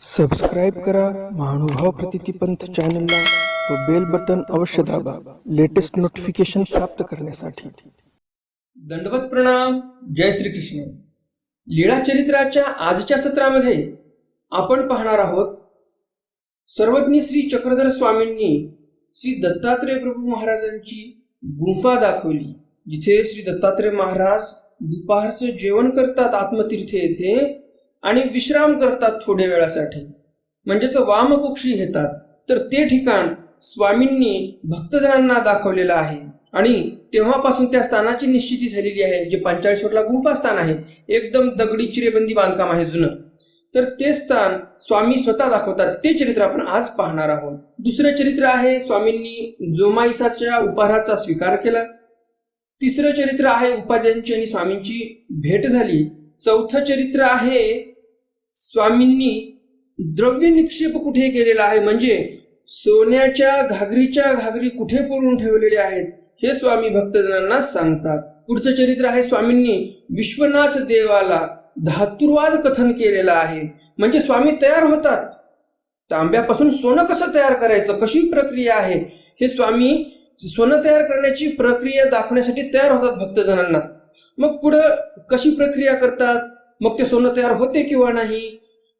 Subscribe करा महानुभाव प्रतितीपंथ चॅनलला व बेल बटन अवश्य दाबा लेटेस्ट नोटिफिकेशन प्राप्त करण्यासाठी। दंडवत प्रणाम। जय श्री कृष्ण। लीळा चरित्राच्या आजच्या सत्रामध्ये आपण पाहणार आहोत सर्वज्ञ श्री चक्रधर स्वामींनी श्री दत्तात्रेय प्रभू महाराजांची गुंफा दाखवली, जिथे श्री दत्तात्रेय महाराज दुपारचं जेवण करतात आत्मतीर्थ येथे आणि विश्राम करतात थोड्या वेळासाठी, म्हणजेच वामकुक्षी घेतात। तर ते ठिकाण स्वामींनी भक्तजनांना दाखवलेलं आहे आणि तेव्हापासून त्या स्थानाची निश्चिती झालेली आहे, जे 45 गुंफा स्थान आहे। एकदम दगडी चिरेबंदी बांधकाम आहे जुनं। तर ते स्थान स्वामी स्वतः दाखवतात। ते चरित्र आपण आज पाहणार आहोत। दुसरं चरित्र आहे स्वामींनी जोमाईसाच्या उपहाराचा स्वीकार केला। तिसरं चरित्र आहे उपाध्यांची आणि स्वामींची भेट झाली। चौथं चरित्र आहे स्वामींनी द्रव्य निक्षेप कुठे केलेला आहे, म्हणजे सोन्याच्या घागरीच्या घागरी कुठे पुरून ठेवलेले आहेत हे स्वामी भक्तजनांना सांगतात। पुढचं चरित्र आहे स्वामींनी विश्वनाथ देवाला धातुर्वाद कथन केलेलं आहे, म्हणजे स्वामी तयार होतात। तांब्यापासून सोनं कसं तयार करायचं, कशी प्रक्रिया आहे, हे स्वामी सोनं तयार करण्याची प्रक्रिया दाखवण्यासाठी तयार होतात भक्तजनांना। मग पुढे कशी प्रक्रिया करतात, मग ते सोनं तयार होते किंवा नाही,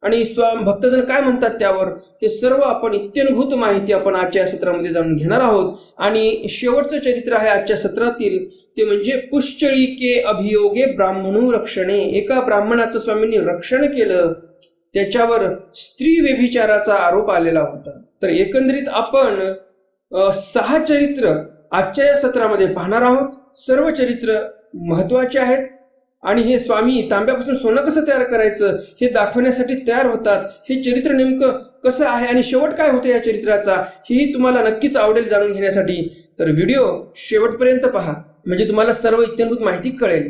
आणि भक्तजन काय म्हणतात त्यावर, हे सर्व आपण इत्यंभूत माहिती आपण आजच्या सत्रामध्ये जाणून घेणार आहोत। आणि शेवटचं चरित्र आहे आजच्या सत्रातील, ते म्हणजे पुश्चळिके अभियोगे ब्राह्मणू रक्षणे। एका ब्राह्मणाचं स्वामींनी रक्षण केलं, त्याच्यावर स्त्री व्यभिचाराचा आरोप आलेला होता। तर एकंदरीत आपण 6 चरित्र आजच्या या सत्रामध्ये पाहणार आहोत। सर्व चरित्र महत्वाचे आहेत आणि हे स्वामी तांब्यापासून सोनं कसं तयार करायचं हे दाखवण्यासाठी तयार होतात। हे चरित्र नेमकं कसं आहे आणि शेवट काय होतं या चरित्राचा, हेही तुम्हाला नक्कीच आवडेल जाणून घेण्यासाठी। तर व्हिडिओ शेवटपर्यंत पहा, म्हणजे तुम्हाला सर्व इत्यंभूत माहिती कळेल।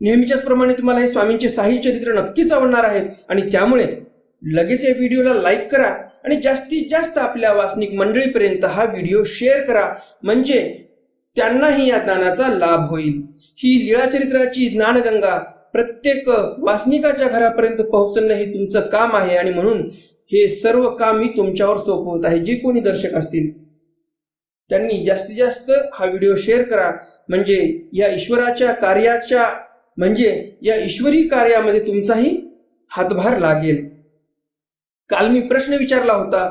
नेहमीच्याच प्रमाणे तुम्हाला हे स्वामींचे 6 चरित्र नक्कीच आवडणार आहेत आणि त्यामुळे लगेच या व्हिडिओला लाईक करा आणि जास्तीत जास्त आपल्या वासनिक मंडळीपर्यंत हा व्हिडिओ शेअर करा, म्हणजे त्यांनाही या ज्ञानाचा लाभ होईल। ही लीळा चरित्राची ज्ञानगंगा प्रत्येक वासनिकाच्या घरापर्यंत पोहोचणं हे तुमचं काम आहे आणि म्हणून हे सर्व काम मी तुमच्यावर सोपवत आहे। जे कोणी दर्शक असतील त्यांनी जास्तीत जास्त हा व्हिडिओ शेअर करा, म्हणजे या ईश्वराच्या कार्याच्या, म्हणजे या ईश्वरी कार्यामध्ये तुमचाही हातभार लागेल। काल मी प्रश्न विचारला होता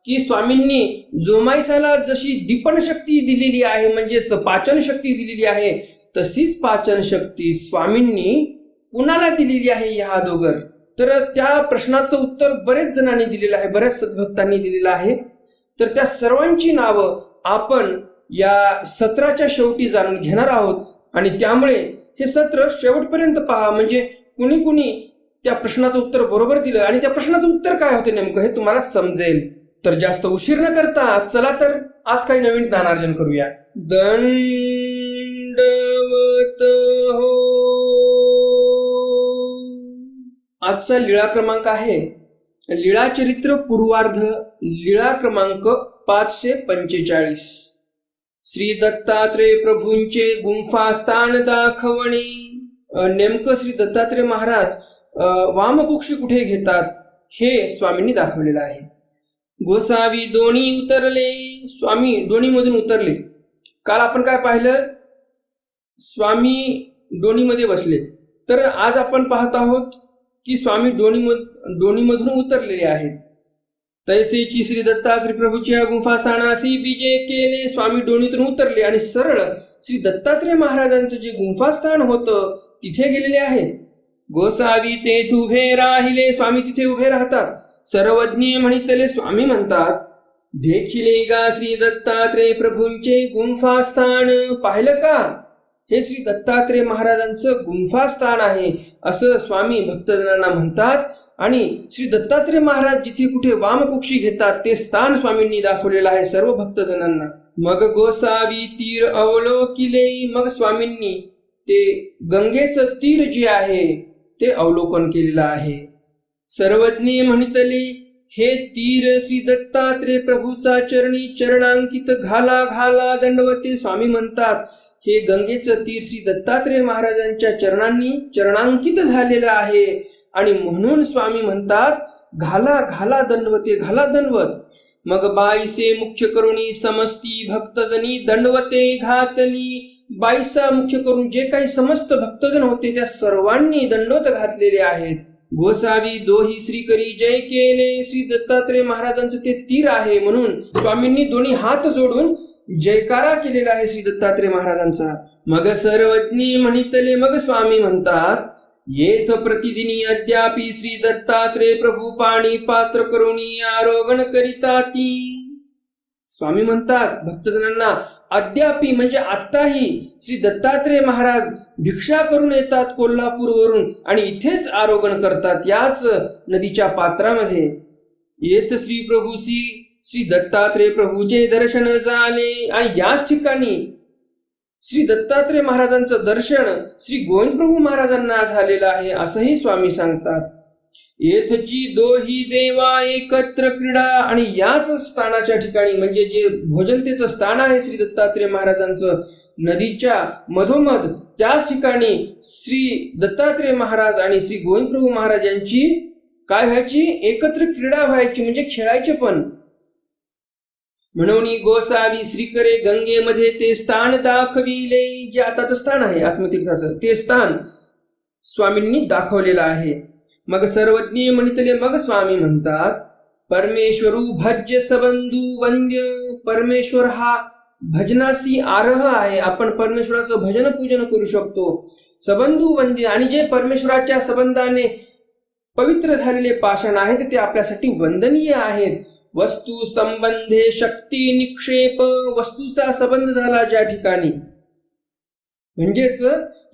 की स्वामींनी जोमाईसाला जशी दीपन शक्ती दिलेली आहे, म्हणजेच पाचन शक्ती दिलेली आहे, तशीच पाचन शक्ती स्वामींनी कुणाला दिलेली आहे या अगोदर। तर त्या प्रश्नाचं उत्तर बरेच जणांनी दिलेलं आहे, बऱ्याच सद्भक्तांनी दिलेलं आहे। तर त्या सर्वांची नावं आपण या सत्राच्या शेवटी जाणून घेणार आहोत आणि त्यामुळे हे सत्र शेवटपर्यंत पहा, म्हणजे कुणी कुणी त्या प्रश्नाचं उत्तर बरोबर दिलं आणि त्या प्रश्नाचं उत्तर काय होते नेमकं हे तुम्हाला समजेल। तर जास्त उशीर न करता चला तर आज काही नवीन ज्ञानार्जन करूया। दंडवत हो। आजचा लीळा क्रमांक आहे लीळा चरित्र पूर्वार्ध, लीळा क्रमांक 545। श्री दत्तात्रेय प्रभूंचे गुंफास्थान दाखवणे। नेमकं श्री दत्तात्रेय महाराज वामकुक्षी कुठे घेतात हे स्वामींनी दाखवलेलं आहे। गोसावी दोणी उतरले। स्वामी दोणीमधून उतरले। काल आपण काय पाहिलं, स्वामी दोणीमध्ये बसले। तर आज आपण पाहत आहोत की स्वामी दोणीमधून उतरलेले आहेत। तैसेची श्री दत्तात्रेय प्रभूच्या गुंफास्थानासी विजय केले। स्वामी दोणीतून उतरले आणि सरळ श्री दत्तात्रेय महाराजांचं जे गुंफास्थान होतं तिथे गेलेले आहेत। गोसावी तेथ उभे राहिले। स्वामी तिथे उभे राहतात। सर्वज्ञ म्हणितले स्वामी म्हणतात, देखिले गा श्री दत्तात्रेय प्रभूंचे गुंफास्थान। पाहिलं का, हे श्री दत्तात्रेय महाराजांचं गुंफास्थान आहे असं स्वामी भक्तजनांना म्हणतात। आणि श्री दत्तात्रेय महाराज जिथे कुठे वामकुक्षी घेतात ते स्थान स्वामींनी दाखवलेलं आहे सर्व भक्तजनांना। मग गोसावी तीर अवलोकिले। मग स्वामींनी ते गंगेचं तीर जे आहे ते अवलोकन केलेलं आहे। सर्वज्ञ म्हणितले, हे तीर श्री दत्तात्रेय प्रभूचा चरणी चरणांकित घाला घाला। दंडवते स्वामी म्हणतात, हे गंगेचं तीर श्री दत्तात्रेय महाराजांच्या चरणांनी चरणांकित झालेलं आहे आणि म्हणून स्वामी म्हणतात घाला घाला दंडवते, घाला दंडवत. मग बाईसे मुख्य करुणी समस्ती भक्तजनी दंडवते घातली. बाईसा मुख्य करून जे काही समस्त भक्तजन होते त्या सर्वांनी दंडवत घातलेले आहेत. गोसावी दोही श्रीकरी जय केले. श्री दत्तात्रय महाराजांचं ते तीर आहे म्हणून स्वामींनी दोन्ही हात जोडून जयकारा केलेला आहे श्री दत्तात्रय महाराजांचा. मग सर्वज्ञ म्हणितले मग स्वामी म्हणतात, येथ प्रतिदिनी अद्यापि श्री दत्तात्रय प्रभू पाणी पात्र करुणी आरोगण करिताती. स्वामी म्हणतात भक्तजनांना अद्यापि म्हणजे आत्ताही श्री दत्तात्रय महाराज भिक्षा करून येतात कोल्हापूरवरून आणि इथेच आरोगण करतात याच नदीच्या पात्रामध्ये. येत श्री प्रभू श्री दत्तात्रय प्रभूचे दर्शन झाले आणि याच ठिकाणी श्री दत्तात्रय महाराजांचं दर्शन श्री गोविंद प्रभू महाराजांना झालेलं आहे असंही स्वामी सांगतात. येथची दोही देवा एकत्र क्रीडा आणि याच स्थानाच्या ठिकाणी म्हणजे जे भोजनतेचं स्थान आहे श्री दत्तात्रय महाराजांचं नदीच्या मधोमध त्याच ठिकाणी श्री दत्तात्रय महाराज आणि श्री गोविंद प्रभू महाराज यांची काय व्हायची, एकत्र क्रीडा व्हायची म्हणजे खेळायचे पण. म्हणून गोसावी श्रीकरे गंगेमध्ये ते स्थान दाखविले. जे आताचं स्थान आहे आत्मतीर्थाचं ते स्थान स्वामींनी दाखवलेलं आहे. मग सर्वज्ञ म्हणितले मग स्वामी म्हणतात, परमेश्वरू भज्य सबंधू वंद्य. परमेश्वर हा भजनासी आरह आहे. आपण परमेश्वराचं भजन पूजन करू शकतो. सबंधू वंद्य आणि जे परमेश्वराच्या संबंधाने पवित्र झालेले पाषाण आहेत ते आपल्यासाठी वंदनीय आहेत. वस्तू संबंधे शक्ती निक्षेप. वस्तूचा संबंध झाला ज्या ठिकाणी म्हणजेच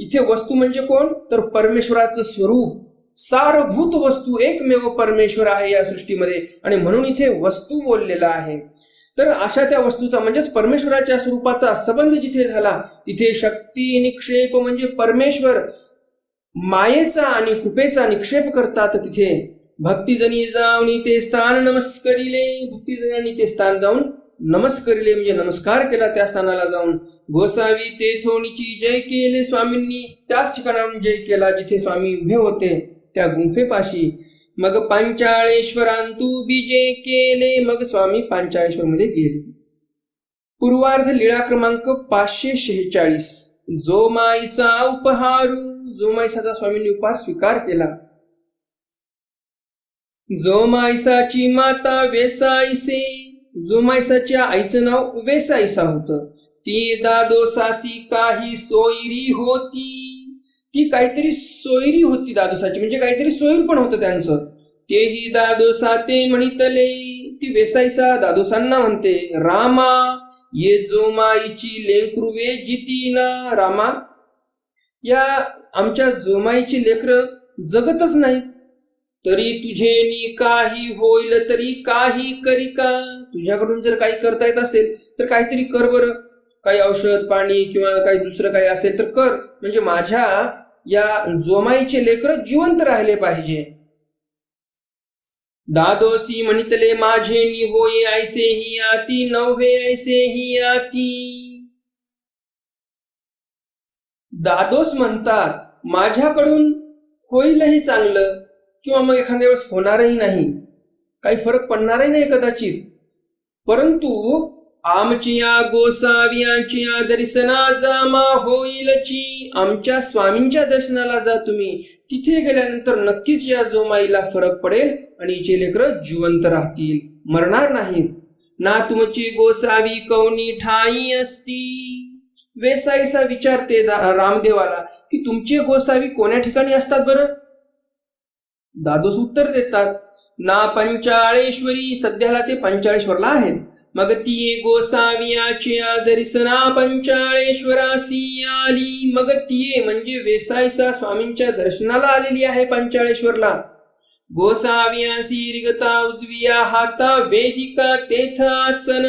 इथे वस्तू म्हणजे कोण तर परमेश्वराचं स्वरूप, सारभूत वस्तू एकमेव परमेश्वर आहे या सृष्टीमध्ये आणि म्हणून इथे वस्तू बोललेला आहे. तर अशा त्या वस्तूचा म्हणजेच परमेश्वराच्या स्वरूपाचा संबंध जिथे झाला तिथे शक्ती निक्षेप म्हणजे परमेश्वर मायेचा आणि कृपेचा निक्षेप करतात. तिथे भक्तिजनी जाऊन ते स्थान नमस्करिले. भक्तिजनांनी ते स्थान जाऊन नमस्करिले म्हणजे नमस्कार केला त्या स्थानाला जाऊन. गोसावी तेथोनीची जय केले. स्वामींनी त्याच ठिकाणाहून जय केला जिथे स्वामी उभे होते त्या गुंफेपाशी. मग पांचाळेश्वरांतू विजय केले. मग स्वामी पांचाळेश्वर मध्ये गेले. पूर्वार्ध लीळा क्रमांक 546. जोमाईचा उपहारू. जोमाईसाचा स्वामींनी उपहार स्वीकार केला. जोमाईसाची माता वेसाईसे. जोमाईसाच्या आईचं नाव वेसाईसा होतं. ती दादोसासी काही सोयरी होती. ती काहीतरी सोयरी होती दादोसाची म्हणजे काहीतरी सोयीर पण होतं त्यांचं. तेही दादोसा ते म्हणितले. ती वेसाईसा दादोसांना म्हणते, रामा ये जोमाईची लेकरुवे जितीना. रामा या आमच्या जोमाईची लेकर जगतच नाही. तरी तुझे नी काही होईल तरी काही करी का. तुझ्याकडून जर काही करता येत असेल तर काहीतरी कर बरं. काही औषध पाणी किंवा काही दुसरं काही असेल तर कर म्हणजे माझ्या या जोमाईचे लेकर जिवंत राहिले पाहिजे. दादोसी म्हणितले माझे नी होय ऐसे ही आती नव्हे ऐसे ही आती. दादोस म्हणतात माझ्याकडून होईलही चांगलं किंवा मग एखाद्या वेळेस होणारही नाही, काही फरक पडणारही नाही कदाचित, परंतु आमचिया गोसावियांचिया दर्शना जामा होईलची. आमच्या स्वामींच्या दर्शनाला जा तुम्ही. तिथे गेल्यानंतर नक्कीच या जोमाईला फरक पडेल आणि हिचे लेकरं जिवंत राहतील, मरणार नाहीत. ना तुमची गोसावी कौनी ठाई असती. वेसाईसा विचारते रामदेवाला की तुमची गोसावी कोण्या ठिकाणी असतात बरं. दादोस उत्तर देतात, ना पंचाळेश्वरी. सध्याला ते पंचाळेश्वरला आहेत. मग ती गोसावियाची दर्शना पंचाळेश्वरासी आली. मग ती म्हणजे वेसाईसा स्वामींच्या दर्शनाला आलेली आहे पंचाळेश्वरला. गोसावियासी रिगता उजविया हाता वेदिका तेथ आसन.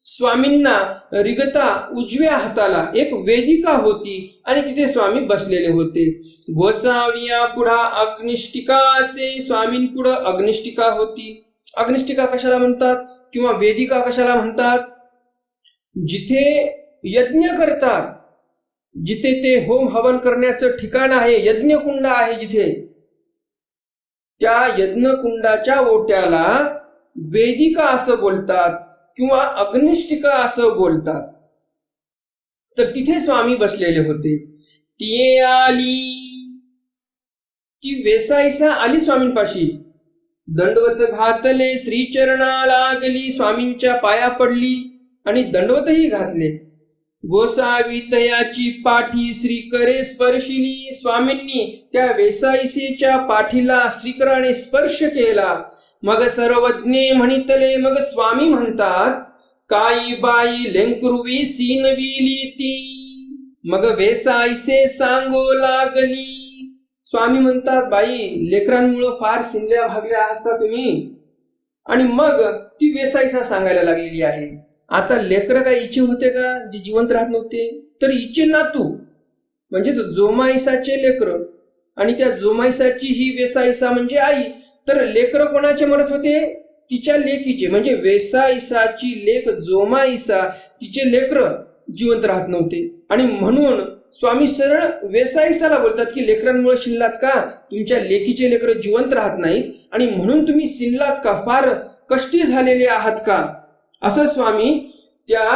स्वामींना रिगता उजव्या हाताला एक वेदिका होती आणि तिथे स्वामी बसलेले होते. गोसाविया पुढा अग्निष्टिका असे. स्वामींपुढं अग्निष्टिका होती. अग्निष्टिका कशाला म्हणतात किंवा वेदिका कशाला म्हणतात, जिथे यज्ञ करतात, जिथे ते होम हवन करण्याचं ठिकाण आहे, यज्ञकुंड आहे जिथे, त्या यज्ञकुंडाच्या ओट्याला वेदिका असं बोलतात किंवा अग्निष्टिका असं बोलतात. तर तिथे स्वामी बसलेले होते. तिये आली की वेसाईसा आली स्वामींपाशी. दंडवत घातले, श्रीचरणा लागली, स्वामींच्या पाया पडली आणि दंडवतही घातले. गोसावी तयाची पाठी श्रीकरे स्पर्शिली. स्वामींनी त्या वेसाईसेच्या पाठीला श्रीकराने स्पर्श केला. मग सर्वज्ञे म्हणितले. मग स्वामी म्हणतात, काई बाई लेंकुरवी सीनविली ती. मग वेसाईसे सांगो लागली. स्वामी म्हणतात, बाई लेकरांमुळं फार शिनल्या भागल्या आहात का तुम्ही? आणि मग ती वेसाईसा सांगायला लागलेली आहे. आता लेकर काय इच्छे होते का जे जिवंत राहत नव्हते? तर इच्छे नातू म्हणजेच जोमाईसाचे लेकर, आणि त्या जोमाईसाची ही वेसाईसा म्हणजे आई. तर लेकर कोणाचे मरत होते? तिच्या लेकीचे, म्हणजे वेसाईसाची लेक जोमाईसा, तिचे लेकर जिवंत राहत नव्हते. आणि म्हणून स्वामी सरळ वेसाईसाला बोलतात की लेकरांमुळे शिनलात का? तुमच्या लेकीचे लेकर जिवंत राहत नाहीत आणि म्हणून तुम्ही शिनलात का? फार कष्टी झालेले आहात का? असं स्वामी त्या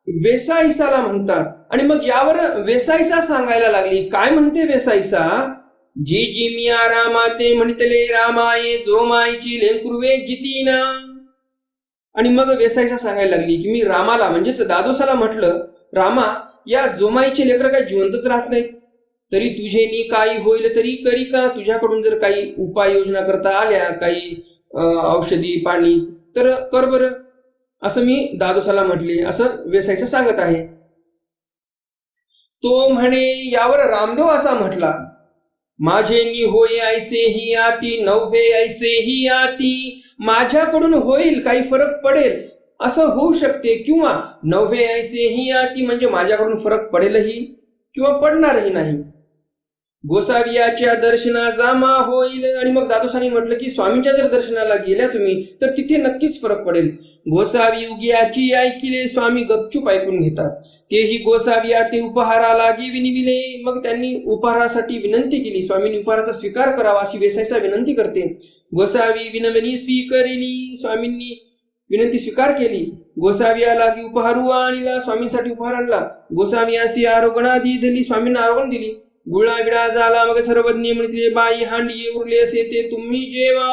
वेसाईसाला म्हणतात. आणि मग यावर वेसाईसा सांगायला लागली. काय म्हणते वेसाईसा? जी जी मिया रामा ते म्हणितले रामाये जोमाईची लेंकुरवे जितीना. आणि मग वेसाईसा सांगायला लागली की मी रामाला म्हणजेच दादोसाला म्हटलं, रामा या जोमाईचे लेकर काय जिवंतच राहत नाहीत, तरी तुझे नी काही होईल तरी करी का? तुझ्याकडून जर काही उपाययोजना करता आल्या, काही औषधी पाणी, तर कर बरं, असं मी दादोसाला म्हटले, असं वेसाईसा सांगत आहे. तो म्हणे, यावर रामदेव असा म्हटला, माझे नी होय ऐसे ही आती, नव्हे ऐसे ही आती. माझ्याकडून होईल, काही फरक पडेल असं होऊ शकते, किंवा नव्हे ऐसे ही आती म्हणजे माझ्याकडून फरक पडेलही किंवा पडणारही नाही. गोसावियाच्या दर्शना जामा होईल. आणि मग दादोसाने म्हटलं की स्वामींच्या जर दर्शनाला गेल्या तुम्ही तर तिथे नक्कीच फरक पडेल. गोसावी उगियाची ऐकिले. स्वामी गपचूप ऐकून घेतात. तेही गोसाविया ते उपहाराला विनिविले. मग त्यांनी उपहारासाठी विनंती केली. स्वामींनी उपहाराचा स्वीकार करावा अशी वेसाईसा विनंती करते. गोसावी विनवणी स्वीकारिली. स्वामींनी विनंती स्वीकार केली. गोसाविया लागी उपहारू आणला. स्वामींसाठी उपहार आणला. गोसावियासी आरोगणादी दिली. स्वामींना आरोगण दिली. गुळा विडा झाला. मग सर्वज्ञ म्हणते, बाई हांडी उरले असे ते तुम्ही जेवा.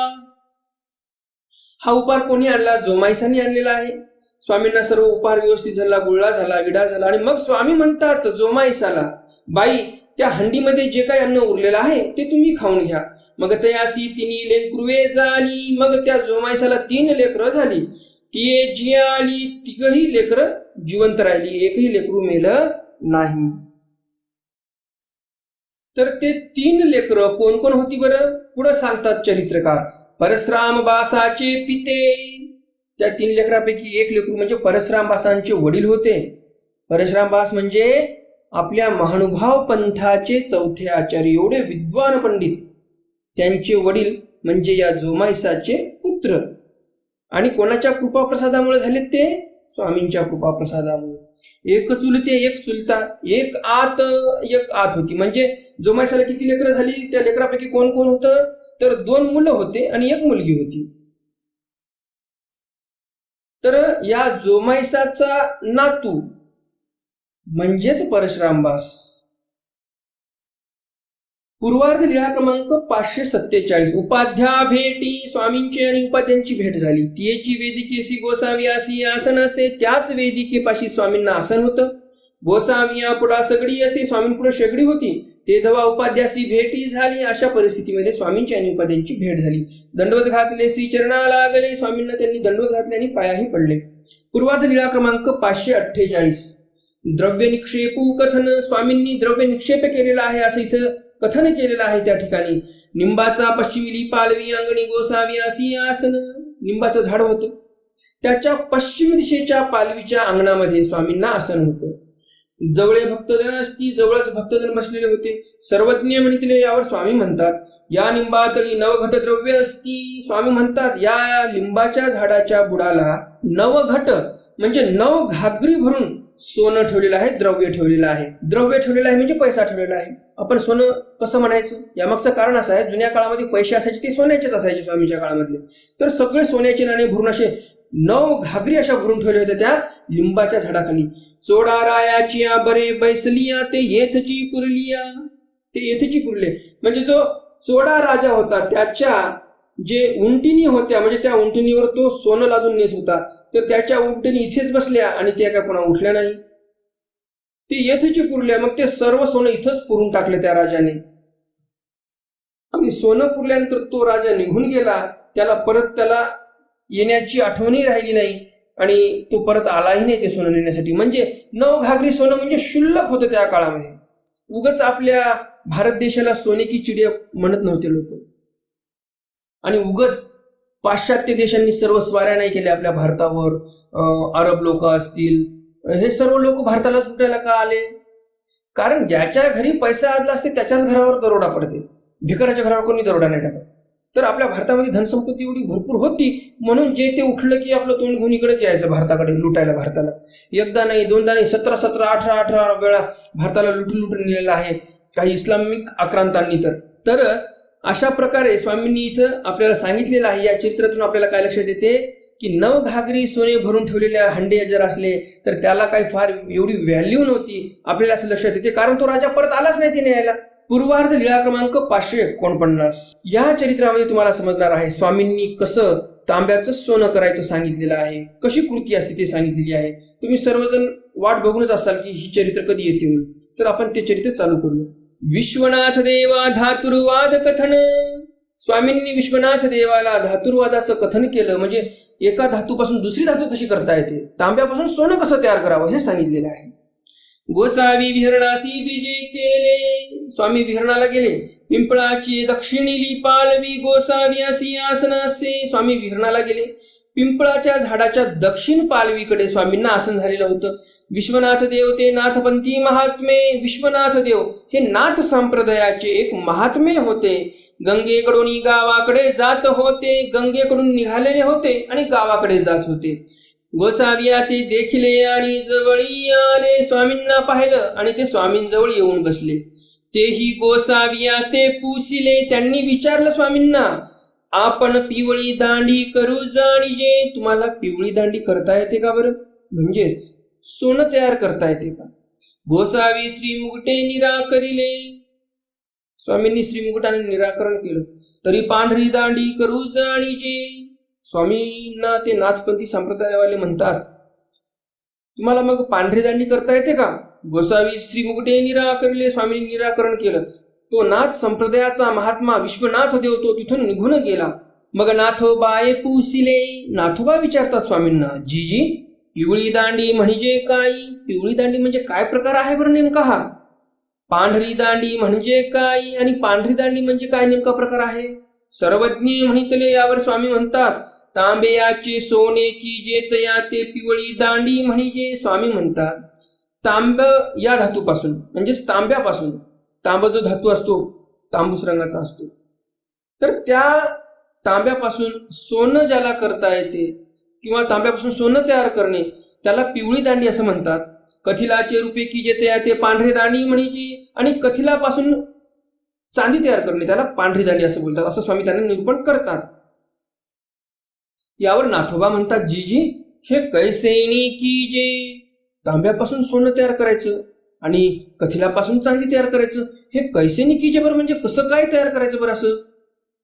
हा उपहार कोणी आणला? जोमाईसाने आणलेला आहे. स्वामींना सर्व उपहार व्यवस्थित झाला, गुळा झाला, विडा झाला. आणि मग स्वामी म्हणतात जोमाईसाला, बाई त्या हंडीमध्ये जे काही अन्न उरलेलं आहे ते तुम्ही खाऊन घ्या. मग तयासी तिन्ही लेकरुवे झाली. मग त्या जोमाईसाला 3 लेकरं झाली. ती जी आली, तिघही लेकरं जिवंत राहिली, एकही लेकरू मेलं नाही. तर ते 3 लेकरं कोण कोण होती बरं? पुढे सांगतात चरित्रकार. परशुराम बासाचे पिते. त्या 3 लेकरांपैकी एक लेकरू म्हणजे परशुराम बासांचे वडील होते. परशुराम बास म्हणजे आपल्या महानुभाव पंथाचे 4थे आचार्य, एवढे विद्वान पंडित. त्यांचे वडील म्हणजे या जोमाईसाचे पुत्र. आणि कोणाच्या कृपाप्रसादामुळे झाले ते? स्वामींच्या कृपाप्रसादामुळे. एक चुलते एक चुलता, एक आत होती. म्हणजे जोमाईसाला किती लेकरं झाली? त्या लेकरापैकी कोण कोण होतं? तर 2 मुलं होते आणि 1 मुलगी होती. तर या जोमाईसाचा नातू म्हणजेच परशुरामबास. पूर्वार्ध लीळा क्रमांक 547. उपाध्या भेटी. स्वामींची आणि उपाध्यांची भेट झाली. तियेची वेदिकेसी गोसावियासी आसन असे. त्याच वेदिकेपाशी स्वामींना आसन होतं. गोसाविया पुढा सगडी असे. स्वामींपुढे शेगडी होती. ते धवा उपाध्यासी भेटी झाली. अशा परिस्थितीमध्ये स्वामींची आणि उपाध्यांची भेट झाली. दंडवत घातले, श्रीचरणा लागले. स्वामींना त्यांनी दंडवत घातले आणि पायाही पडले. पूर्वार्ध लीळा क्रमांक 548. द्रव्य निक्षेपू कथन. स्वामींनी द्रव्य निक्षेप केलेला आहे असं इथं कथन केलेलं आहे. त्या ठिकाणी निंबाचा पश्चिमी पालवी अंगणी गोसावियासी आसन. निंबाचं झाड होतं, त्याच्या पश्चिम दिशेच्या पालवीच्या अंगणामध्ये स्वामींना आसन होतं. जवळे भक्तजन असती. जवळच भक्तजन बसलेले होते. सर्वज्ञ म्हणितले. यावर स्वामी म्हणतात, या लिंबातली 9 घट द्रव्य असती. स्वामी म्हणतात, या लिंबाच्या झाडाच्या बुडाला 9 घट म्हणजे 9 घागरी भरून सोनं ठेवलेलं आहे, द्रव्य ठेवलेलं आहे. द्रव्य ठेवलेलं आहे म्हणजे पैसा ठेवलेला आहे. आपण सोनं कसं म्हणायचं, यामागचं कारण असं आहे, जुन्या काळामध्ये पैसे असायचे ते सोन्याचेच असायचे स्वामीच्या काळामध्ये. तर सगळे सोन्याचे नाणे भरून असे 9 घागरी अशा भरून ठेवल्या होत्या त्या लिंबाच्या झाडाखाली. चोडा रायाचिया बरे बैसलिया ते येथची कुरलिया, ते येथची कुरले म्हणजे जो चोडा राजा होता त्याच्या जे उंटिनी होत्या म्हणजे त्या उंटिनीवर तो सोनं लादून नेत होता, तर त्याच्या उंटिनी इथेच बसल्या आणि त्या काय पुन्हा उठल्या नाही. ते येथची पुरल्या, मग ते सर्व सोनं इथंच पुरून टाकले त्या राजाने. आणि सोनं पुरल्यानंतर तो राजा निघून गेला. त्याला येण्याची आठवणही राहिली नाही आणि तो परत आलाही नाही ते सोनं नेण्यासाठी. म्हणजे 9 घागरी सोनं म्हणजे शुल्लक होतं त्या काळामध्ये. उगाच आपल्या भारत देशाला सोने की चिडिया म्हणत नव्हते लोक. आणि उगाच पाश्चात्य देशांनी सर्व स्वाऱ्या नाही केल्या आपल्या भारतावर. अरब लोक असतील, हे सर्व लोक भारताला लुटायला का आले? कारण ज्याच्या घरी पैसा आदला असते त्याच्याच घरावर दरोडा पडते, भिकाऱ्याच्या घरावर कोणी दरोडा नाही टाकत. तर आपल्या भारतामध्ये धनसंपत्ती एवढी भरपूर होती म्हणून जे ते उठलं की आपलं तोंड घेऊन इकडेच यायचं भारताकडे लुटायला. भारताला एकदा नाही, दोनदा नाही, 17, 18 वेळा भारताला लुटून नेलेलं आहे काही इस्लामिक आक्रांतांनी. तर अशा प्रकारे स्वामींनी इथं आपल्याला सांगितलेलं आहे. या चित्रातून आपल्याला काय लक्षात येते की 9 घागरी सोने भरून ठेवलेल्या हंडे जर असले तर त्याला काही फार एवढी व्हॅल्यू नव्हती. आपल्याला असं लक्षात येते कारण तो राजा परत आलाच नाही ते न्यायला. पूर्वार्ध लीळा क्रमांक 549. या चरित्रामध्ये तुम्हाला समजणार आहे स्वामींनी कसं तांब्याचं सोनं करायचं सांगितलेलं आहे, कशी कृती असते ते सांगितलेली आहे. तुम्ही सर्वजण वाट बघूनच असाल की ही चरित्र कधी येते म्हणून. तर आपण ते चरित्र चालू करू. विश्वनाथ देवा धातुर्वाद कथन. स्वामींनी विश्वनाथ देवाला धातुर्वादाचं कथन केलं, म्हणजे एका धातूपासून दुसरी धातू कशी करता येते, तांब्यापासून सोनं कसं तयार करावं हे सांगितलेलं आहे. गोसावी विहरणासी बीजे केले. स्वामी विहरणाला गेले. पिंपळाची दक्षिणीली पालवी गोसावी असी आसनासे. स्वामी विहरणाला गेले. पिंपळाच्या झाडाच्या दक्षिण पालवीकडे स्वामींना आसन झालेलं होतं. विश्वनाथ देव ते नाथपंथी महात्मे. विश्वनाथ देव हे नाथ संप्रदायाचे एक महात्मे होते. गंगेकडून गावाकडे जात होते. गंगेकडून निघालेले होते आणि गावाकडे जात होते. गोसाविया ते देखले आणि जवळी आले. स्वामींना पाहिलं आणि ते स्वामींजवळ येऊन बसले. तेही गोसाविया ते पुसिले. त्यांनी विचारलं स्वामींना, आपण पिवळी दांडी करू जाणीजे. तुम्हाला पिवळी दांडी करता येते का बरं, म्हणजेच सोनं तयार करता येते का? गोसावी श्री मुकुटे निराकरिले. स्वामींनी श्री मुकुटाने निराकरण केलं. तरी पांढरी दांडी करू जाणीजे. स्वामींना ते नाथपंथी संप्रदायवाले म्हणतात, तुम्हाला मग पांढरी दांडी करता येते का? गोसावी श्री मुकुटे निराकरिले. स्वामींनी निराकरण केलं. तो नाथ संप्रदायाचा महात्मा विश्वनाथ देव तो तिथून निघून गेला. मग नाथोबाये पुसिले. नाथोबा विचारतात स्वामींना, जीजी पिवळी दांडी म्हणजे काय? पिवळी दांडी म्हणजे काय प्रकार आहे बरं नेमका हा? पांढरी दांडी म्हणजे काय आणि पांढरी दांडी म्हणजे काय नेमका प्रकार आहे? सर्वज्ञ म्हणितले. यावर स्वामी म्हणतात, तांबेयाचे सोने की जे तया ते पिवळी दांडी म्हणजे. स्वामी म्हणतात तांब या धातूपासून म्हणजेच तांब्यापासून, तांब जो धातू असतो तांबूस रंगाचा असतो, तर त्या तांब्यापासून सोनं ज्याला करता येते किंवा तांब्यापासून सोनं तयार करणे त्याला पिवळी दांडी असं म्हणतात. कथिलाचे रूपे की जे तया ते पांढरी दांडी म्हणजे आणि कथिलापासून चांदी तयार करणे त्याला पांढरी दांडी असं बोलतात, असं स्वामी त्यांना निरूपण करतात. यावर नाथोबा म्हणतात, जीजी हे कैसेनी की जे तांब्यापासून सोनं तयार करायचं आणि कथिलापासून चांदी तयार करायचं, हे कैसेनी की जे बरं म्हणजे कसं काय तयार करायचं बरं असं?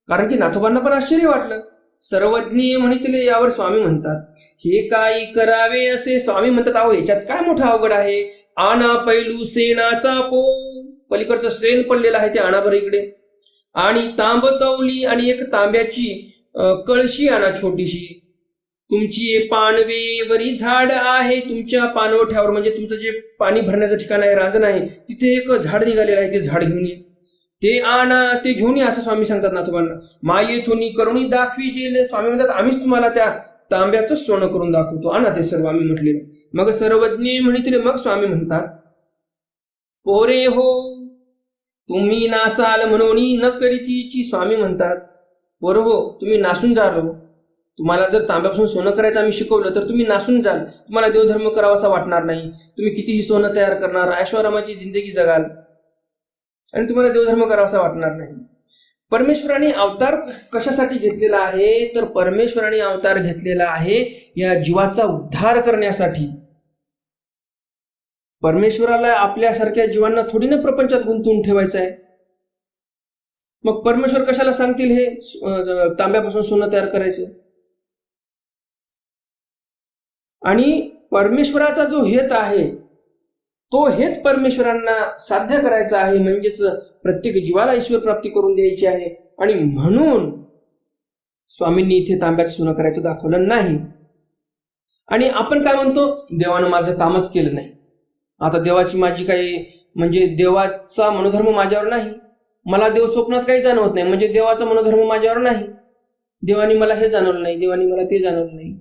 कारण की नाथोबांना पण आश्चर्य वाटलं. सर्वज्ञ म्हणितले. यावर स्वामी म्हणतात, हे काय करावे असे? स्वामी म्हणतात, अहो याच्यात काय मोठं अवघड आहे? आना पैलू सेनाचा पो. पलीकडचं सेन पडलेलं आहे ते आणा बरं इकडे. आणि तांब तवली आणि एक तांब्याची कळशी आणा छोटीशी. तुमची पानवेवरी झाड आहे. तुमच्या पानवठ्यावर म्हणजे तुमचं जे पाणी भरण्याचं ठिकाण आहे, रांजण आहे, तिथे एक झाड निघालेलं आहे, ते झाड घेऊन ये. ते आणा, ते घेऊन ये असं स्वामी सांगतात नाथोबांना. मायेथुनी करुणी दाखवी जेले. स्वामी म्हणतात, आम्हीच तुम्हाला त्या तांब्याचं सोनं करून दाखवतो, आणा ते सर्व आम्ही म्हटले. मग सर्वज्ञ म्हणितले. मग स्वामी म्हणतात, पोरे हो तुम्ही नासाल म्हणून न करीतीची. स्वामी म्हणतात, पोर हो तुम्ही नासून जालो तुम्हाला जर तांब्यापासून सोनं करायचं आम्ही शिकवलं तर तुम्ही नासून जाल, तुम्हाला देवधर्म करावासा वाटणार नाही, तुम्ही कितीही सोनं तयार करणार, ऐशोआरामाची जिंदगी जगाल आणि तुम्हाला देवधर्म करावासा वाटणार नाही. परमेश्वराने अवतार कशासाठी घेतलेला आहे, तर परमेश्वराने अवतार घेतलेला आहे या जीवाचा उद्धार करण्यासाठी. परमेश्वराला आपल्यासारख्या जीवांना थोडी ना प्रपंचात गुंतवून ठेवायचं आहे. मग परमेश्वर कशाला सांगतील हे तांब्यापासून सोनं तयार करायचं? आणि परमेश्वराचा जो हेत आहे तो हेत परमेश्वरांना साध्य करायचा आहे, म्हणजेच प्रत्येक जीवाला ईश्वर प्राप्ती करून द्यायची आहे. आणि म्हणून स्वामींनी इथे तांब्याचं सोनं करायचं दाखवलं नाही. आणि आपण काय म्हणतो, देवानं माझं कामच केलं नाही, आता देवाची माझी काही म्हणजे देवाचा मनोधर्म माझ्यावर नाही, मला देव स्वप्नात काही जाणवत नाही, म्हणजे देवाचा मनोधर्म माझ्यावर नाही, देवानी मला हे जाणवलं नाही, देवानी मला ते जाणवलं नाही.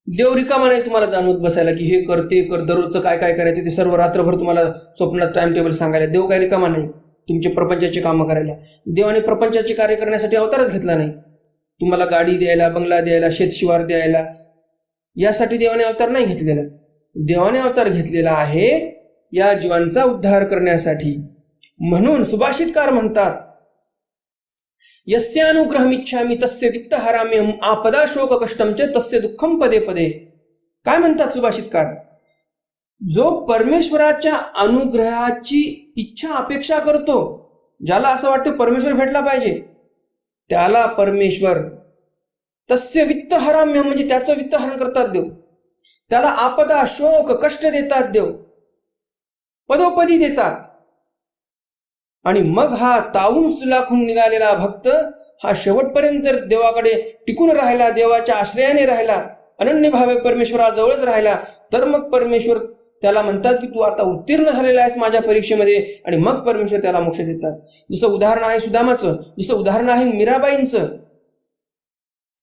देव रिकामा नाही तुम्हाला जाणवत बसायला की हे कर ते कर, दररोजचं काय काय करायचं ते सर्व रात्रभर तुम्हाला स्वप्नात टाइम टेबल सांगायला. देव काय रिकामा नाही तुमचे प्रपंचाची कामं करायला. देवाने प्रपंचाचे कार्य करण्यासाठी अवतारच घेतला नाही, तुम्हाला गाडी द्यायला, बंगला द्यायला, शेतशिवार द्यायला, यासाठी देवाने अवतार नाही घेतलेला. देवाने अवतार घेतलेला आहे या जीवांचा उद्धार करण्यासाठी. म्हणून सुभाषितकार म्हणतात, यस्यानुग्रहमिच्छामि तस्य वित्तहराम्यहं आपदा शोक कष्टम च तस्य दुःखम पदे पदे. काय म्हणतात सुभाषितकार, जो परमेश्वराच्या अनुग्रहाची इच्छा अपेक्षा करतो, ज्याला असं वाटतं परमेश्वर भेटला पाहिजे, त्याला परमेश्वर तस्य वित्तहराम्यहं म्हणजे त्याचं वित्तहरण करतात देव, त्याला आपदा शोक कष्ट देतात देव, पदोपदी देतात. आणि मग हा तावून सुलाखून निघालेला भक्त हा शेवटपर्यंत जर देवाकडे टिकून राहिला, देवाच्या आश्रयाने राहिला, अनन्य भावे परमेश्वराजवळच राहिला, तर मग परमेश्वर त्याला म्हणतात की तू आता उत्तीर्ण झालेला आहेस माझ्या परीक्षेमध्ये, आणि मग परमेश्वर त्याला मोक्ष देतात. जसं उदाहरण आहे सुदामाचं, जसं उदाहरण आहे मीराबाईंचं.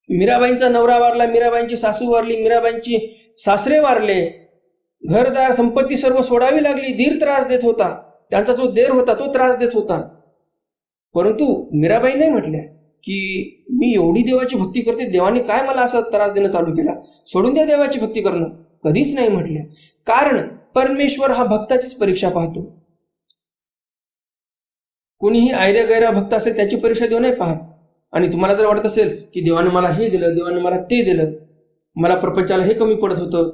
मीराबाईंचा नवरा वारला, मीराबाईंची सासू वारली, मीराबाईंची सासरे वारले, घरदार संपत्ती सर्व सोडावी लागली, दीर त्रास देत होता, त्यांचा जो देर होता तो त्रास देत होता. परंतु मीराबाई नाही म्हटल्या की मी एवढी देवाची भक्ती करते, देवाने काय मला असा त्रास देणं चालू केला, सोडून द्या देवाची भक्ती करणं. कधीच नाही म्हटल्या, कारण परमेश्वर हा भक्ताचीच परीक्षा पाहतो. कोणीही आयऱ्या गैरा भक्त असेल त्याची परीक्षा देऊ नाही पाहत. आणि तुम्हाला जर वाटत असेल की देवाने मला हे दिलं, देवाने मला ते दिलं, मला प्रपंचाला हे कमी पडत होतं,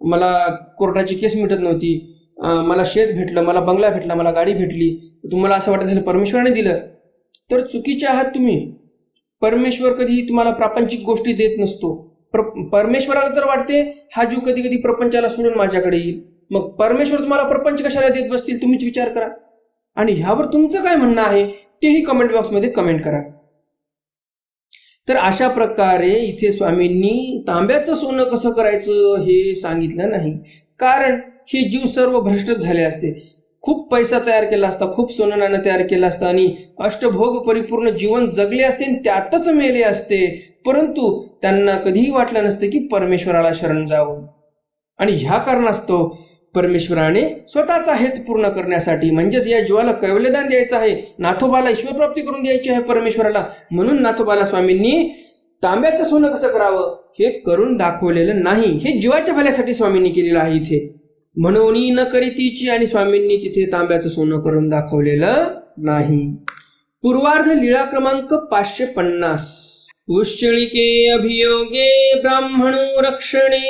मला कोर्टाची केस मिटत नव्हती, मला शेत भेटलं, मला बंगला भेटला, मला गाडी भेटली, तुम्हाला असं वाटत असेल परमेश्वराने दिलं, तर चुकीचे आहात तुम्ही. परमेश्वर कधीही तुम्हाला प्रापंचिक गोष्टी देत नसतो. परमेश्वराला जर वाटते हा जीव कधी कधी प्रपंचाला सोडून माझ्याकडे येईल, मग परमेश्वर तुम्हाला प्रपंच कशाला देत बसतील, तुम्हीच विचार करा. आणि ह्यावर तुमचं काय म्हणणं आहे तेही कमेंट बॉक्समध्ये कमेंट करा. तर अशा प्रकारे इथे स्वामींनी तांब्याचं सोनं कसं करायचं हे सांगितलं नाही, कारण हे जीव सर्व भ्रष्टच झाले असते. खूप पैसा तयार केला असता, खूप सोनं नाणं तयार केलं असतं आणि अष्टभोग परिपूर्ण जीवन जगले असते आणि त्यातच मेले असते. परंतु त्यांना कधीही वाटलं नसतं की परमेश्वराला शरण जावं. आणि ह्या कारणास्तव परमेश्वराने स्वतःचा हेत पूर्ण करण्यासाठी, म्हणजेच या जीवाला कैवल्यदान द्यायचं आहे, नाथोबाला ईश्वर प्राप्ती करून द्यायची आहे परमेश्वराला, म्हणून नाथोबाला स्वामींनी तांब्याचं सोनं कसं करावं हे करून दाखवलेलं नाही. हे जीवाच्या भल्यासाठी स्वामींनी केलेलं आहे इथे, म्हणून न करीतीची, आणि स्वामींनी तिथे तांब्याचं सोनं करून दाखवलेलं नाही. पूर्वार्ध लीळा क्रमांक 550. पुष्यळिके अभियोगे ब्राह्मणो रक्षणे.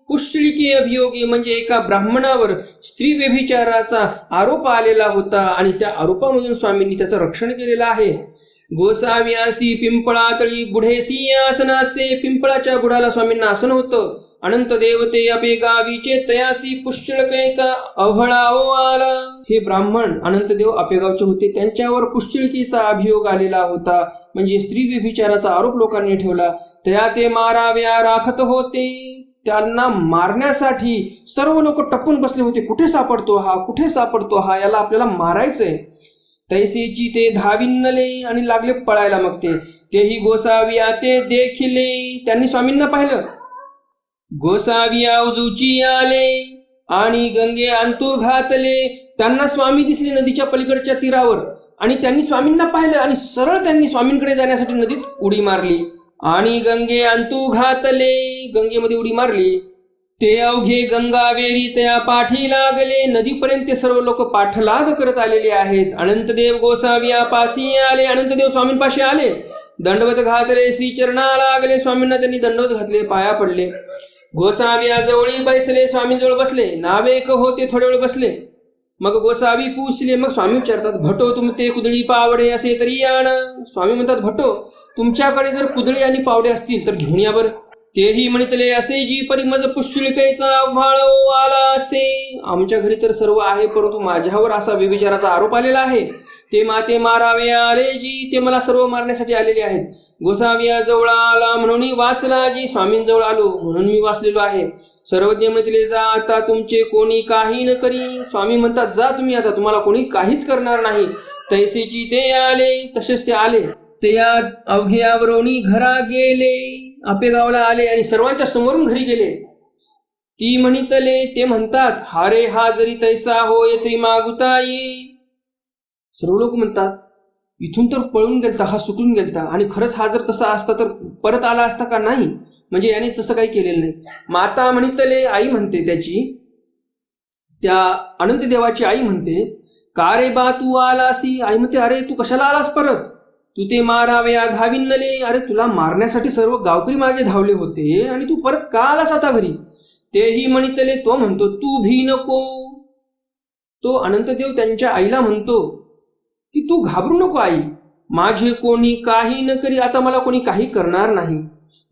पुष्यळिके अभियोगे म्हणजे एका ब्राह्मणावर स्त्री व्यभिचाराचा आरोप आलेला होता आणि त्या आरोपामधून स्वामींनी त्याचं रक्षण केलेलं आहे. गोसाव्यासी पिंपळातळी गुढेसी आसनासे. पिंपळाच्या गुढाला स्वामींना आसन होतं. अनंत देवते अपे गावीचे तयासी पुष्यळकेचा अभळाओ आला. हे ब्राह्मण अनंत देव आपेगावचे होते, त्यांच्यावर पुष्यळकीचा अभियोग आलेला होता, म्हणजे स्त्री व्यभिचाराचा आरोप लोकांनी ठेवला. तया ते माराव्या राखत होते. त्यांना मारण्यासाठी सर्व लोक टपून बसले होते, कुठे सापडतो हा, कुठे सापडतो हा, याला आपल्याला मारायचंय. तैसेची ते धाविनले आणि लागले पळायला. मग तेही गोसाविया ते देखिले. त्यांनी स्वामींना पाहिलं. गोसाविया उजूची आले आणि गंगे अंतू घातले. त्यांना स्वामी दिसले नदीच्या पलीकडच्या तीरावर आणि त्यांनी स्वामींना पाहिलं आणि सरळ त्यांनी स्वामींकडे जाण्यासाठी नदीत उडी मारली. आणि गंगे अंतू घातले, गंगेमध्ये उडी मारली. ते अवघे गंगावेरी त्या पाठी लागले. नदीपर्यंत ते सर्व लोक पाठलाग करत आलेले आहेत. अनंतदेव गोसाविया पासी आले, अनंतदेव स्वामींपाशी आले. दंडवत घातले, श्री चरणा लागले. स्वामींना त्यांनी दंडवत घातले, पाया पडले. गोसाविया जवळी बैसले, स्वामींजवळ बसले. नावेक होते, थोडे वेळ बसले. मग गोसावी पूछले, मग स्वामी विचारतात, भटो तुमते कुदळी पावडे असे तरी आणा. स्वामी म्हणतात, भटो तुमच्याकडे जर कुदळी आणि पावडे असतील तर घेऊन या बरं. तेही म्हणितले, असे जी परिमज पुष्युलिकेचा व्हाळो आला असे. आमच्या घरी तर सर्व आहे, परंतु माझ्यावर असा व्यभिचाराचा आरोप आलेला आहे. ते माते मारावे आले जी, ते मला सर्व मारण्यासाठी आलेले आहेत. गोसाविया जवळ आला म्हणून वाचला जी, स्वामींजवळ आलो म्हणून मी वाचलेलो आहे. सर्वज्ञ म्हणले, जा आता तुमचे कोणी काही न करी. स्वामी म्हणतात, जा तुम्ही आता, तुम्हाला कोणी काहीच करणार नाही. तैसेची ते आले, तसेच ते आले. ते या अवघ्यावरोनी घरा गेले, आपेगावला आले आणि सर्वांच्या समोरून घरी गेले. ती म्हणितले, ते म्हणतात, हारे हा जरी तैसा होय तरी मागुता ये. सर्व लोक म्हणतात, इथून तर पळून गेलता, हा सुटून गेलता, आणि खरंच हा जर तसा असता तर परत आला असता का नाही, म्हणजे याने तसं काही केलेलं नाही. माता म्हणितले, आई म्हणते त्याची, त्या अनंत देवाची आई म्हणते, का रे बा तू आलासी. आई म्हणते, अरे तू कशाला आलास परत. तू ते मारावे धाविनले, अरे तुला मारण्यासाठी सर्व गावकरी मागे धावले होते आणि तू परत का आलास आता घरी. तेही म्हणितले, तो म्हणतो, तू भी नको. तो अनंतदेव त्यांच्या आईला म्हणतो की तू घाबरू नको आई, माझे कोणी काही न करी, आता मला कोणी काही करणार नाही.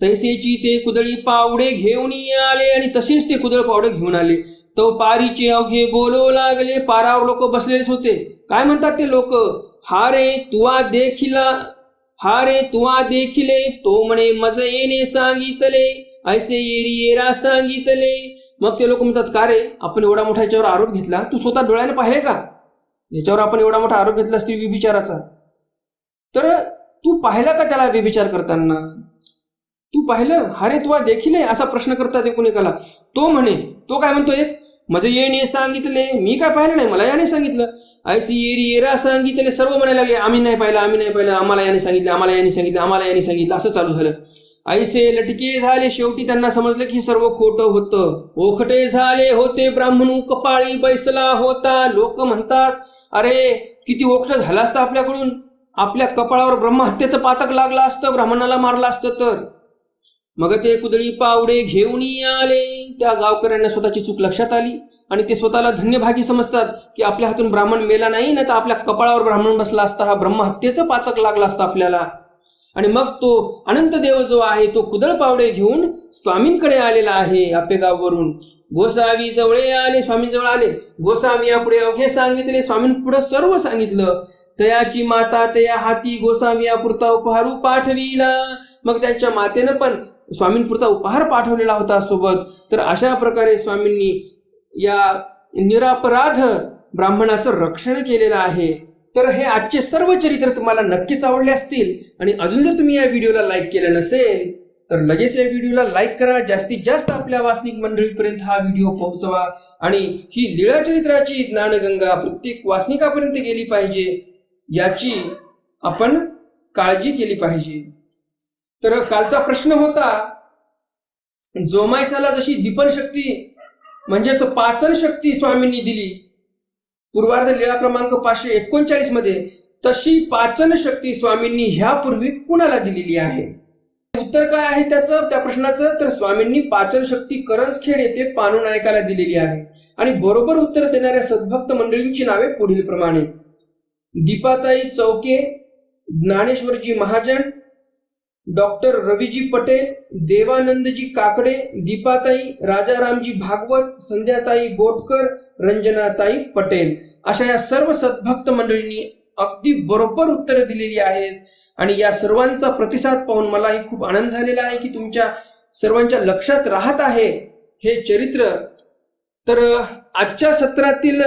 तैसेची ते कुदळी पावडे घेऊन आले आणि तसेच ते कुदळ पावडे घेऊन आले. तो पारीचे अवघे बोलू लागले. पारावर लोक बसलेलेच होते. काय म्हणतात ते लोक, हारे तुवा देखिले. तो म्हणे मज येणे सांगितले, ऐसे येरी येरा सांगितले. मग ते लोक म्हणतात, का रे आपण एवढा मोठा याच्यावर आरोप घेतला, तू स्वतः डोळ्याने पाहिले का, याच्यावर आपण एवढा मोठा आरोप घेतला स्त्री व्यभिचाराचा, तर तू पाहिला का त्याला व्यभिचार करताना, तू पाहिलं. हारे तुवा देखिले असा प्रश्न करतात एकुणेकाला. तो म्हणे, तो काय म्हणतोय, मजे येणे सांगितले, मी काय पाहिलं नाही, मला याने सांगितलं. ऐसी येरी येरा सांगितले. सर्व म्हणायला लागले, आम्ही नाही पाहिलं, आम्ही नाही पाहिलं, आम्हाला याने सांगितलं, आम्हाला याने सांगितलं, आम्हाला याने सांगितलं, असं चालू झालं. ऐसे लटके झाले. शेवटी त्यांना समजलं की सर्व खोटं होतं. ओखटे झाले होते. ब्राह्मणू कपाळी बैसला होता. लोक म्हणतात, अरे किती ओखट झालं असतं आपल्याकडून, आपल्या कपाळावर ब्रह्महत्येचं पातक लागलं असतं, ब्राह्मणाला मारलं असतं तर. मग ते कुदळी पावडे घेऊन आले. त्या गावकऱ्यांना स्वतःची चूक लक्षात आली आणि ते स्वतःला धन्यभागी समजतात की आपल्या हातून ब्राह्मण मेला नाही, ना तर आपल्या कपाळावर ब्राह्मण बसला असता, हा ब्रह्महत्येचं पातक लागलं असतं आपल्याला. आणि मग तो अनंत देव जो आहे तो कुदळ पावडे घेऊन स्वामींकडे आलेला आहे आपेगाववरून. गोसावी जवळे आले, स्वामींजवळ आले. गोसावी यापुढे अवघे सांगितले, स्वामींपुढे सर्व सांगितलं. तयाची माता तया हाती गोसावी पुरता उपहारू पाठविला. मग त्यांच्या मातेनं पण स्वामींपुरता उपहार पाठवलेला होता सोबत. तर अशा प्रकारे स्वामींनी या निरापराध ब्राह्मणाचं रक्षण केलेलं आहे. तर हे आजचे सर्व चरित्र तुम्हाला नक्कीच आवडले असतील. आणि अजून जर तुम्ही या व्हिडिओला लाईक केलं नसेल तर लगेच या व्हिडिओला लाईक करा. जास्तीत जास्त आपल्या वासनिक मंडळीपर्यंत हा व्हिडिओ पोहोचवा. आणि ही लीळा चरित्राची ज्ञानगंगा प्रत्येक वासनिकापर्यंत गेली पाहिजे, याची आपण काळजी केली पाहिजे. तर कालचा प्रश्न होता, जोमायसाला जशी दीपन शक्ती म्हणजेच पाचन शक्ती स्वामींनी दिली पूर्वार्ध लीळा क्रमांक 539 मध्ये, तशी पाचन शक्ती स्वामींनी ह्यापूर्वी कुणाला दिलेली आहे. उत्तर काय आहे त्याचं, त्या प्रश्नाचं, तर स्वामींनी पाचन शक्ती करंजखेड येथे पानू नायकाला दिलेली आहे. आणि बरोबर उत्तर देणाऱ्या सद्भक्त मंडळींची नावे पुढील प्रमाणे: दीपाताई चौके, ज्ञानेश्वरजी महाजन, डॉक्टर रवीजी पटेल, देवानंदजी काकडे, दीपाताई, राजारामजी भागवत, संध्याताई बोटकर, रंजनाताई पटेल. अशा या सर्व सद्भक्त मंडळींनी अगदी बरोबर उत्तरे दिलेली आहेत. आणि या सर्वांचा प्रतिसाद पाहून मलाही खूप आनंद झालेला आहे की तुमच्या सर्वांच्या लक्षात राहत आहे हे चरित्र. तर आजच्या सत्रातील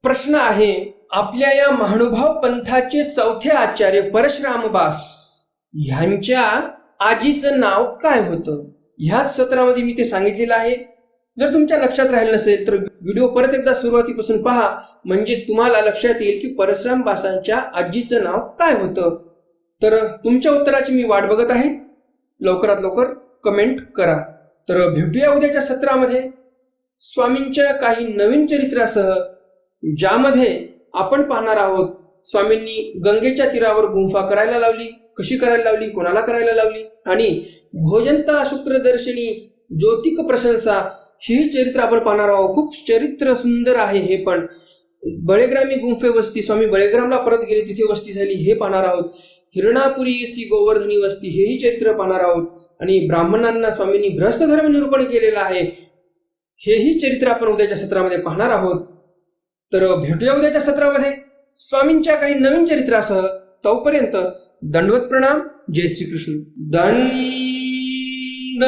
प्रश्न आहे, आपल्या या महानुभाव पंथाचे चौथे आचार्य परशुरामबास ह्यांच्या आजीचं नाव काय होतं. ह्याच सत्रामध्ये मी ते सांगितलेलं आहे. जर तुमच्या लक्षात राहिलं नसेल तर व्हिडिओ परत एकदा सुरुवातीपासून पहा, म्हणजे तुम्हाला लक्षात येईल की परशुरामबासांच्या आजीचं नाव काय होतं. तर तुमच्या उत्तराची मी वाट बघत आहे. लवकरात लवकर कमेंट करा. तर भेटूया उद्याच्या सत्रामध्ये स्वामींच्या काही नवीन चरित्रासह, ज्यामध्ये आपण पाहणार आहोत स्वामींनी गंगेच्या तीरावर गुंफा करायला लावली, कशी करायला लावली, कोणाला करायला लावली, आणि भोजंता शुक्रदर्शनी ज्योतिक प्रशंसा ही चरित्र आपण पाहणार आहोत. खूप चरित्र सुंदर आहे हे पण. बळेग्रामी गुंफे वस्ती, स्वामी बळेग्रामला परत गेले, तिथे वस्ती झाली, हे पाहणार आहोत. हिरणापुरी सी गोवर्धनी वस्ती, हेही चरित्र पाहणार आहोत. आणि ब्राह्मणांना स्वामींनी गृहस्थ धर्म निरूपण केलेला आहे, हेही चरित्र आपण उद्याच्या सत्रामध्ये पाहणार आहोत. तर भेटूया उद्याच्या सत्रामध्ये स्वामींच्या काही नवीन चरित्रासह. तोपर्यंत दंडवत प्रणाम. जय श्री कृष्ण. दंड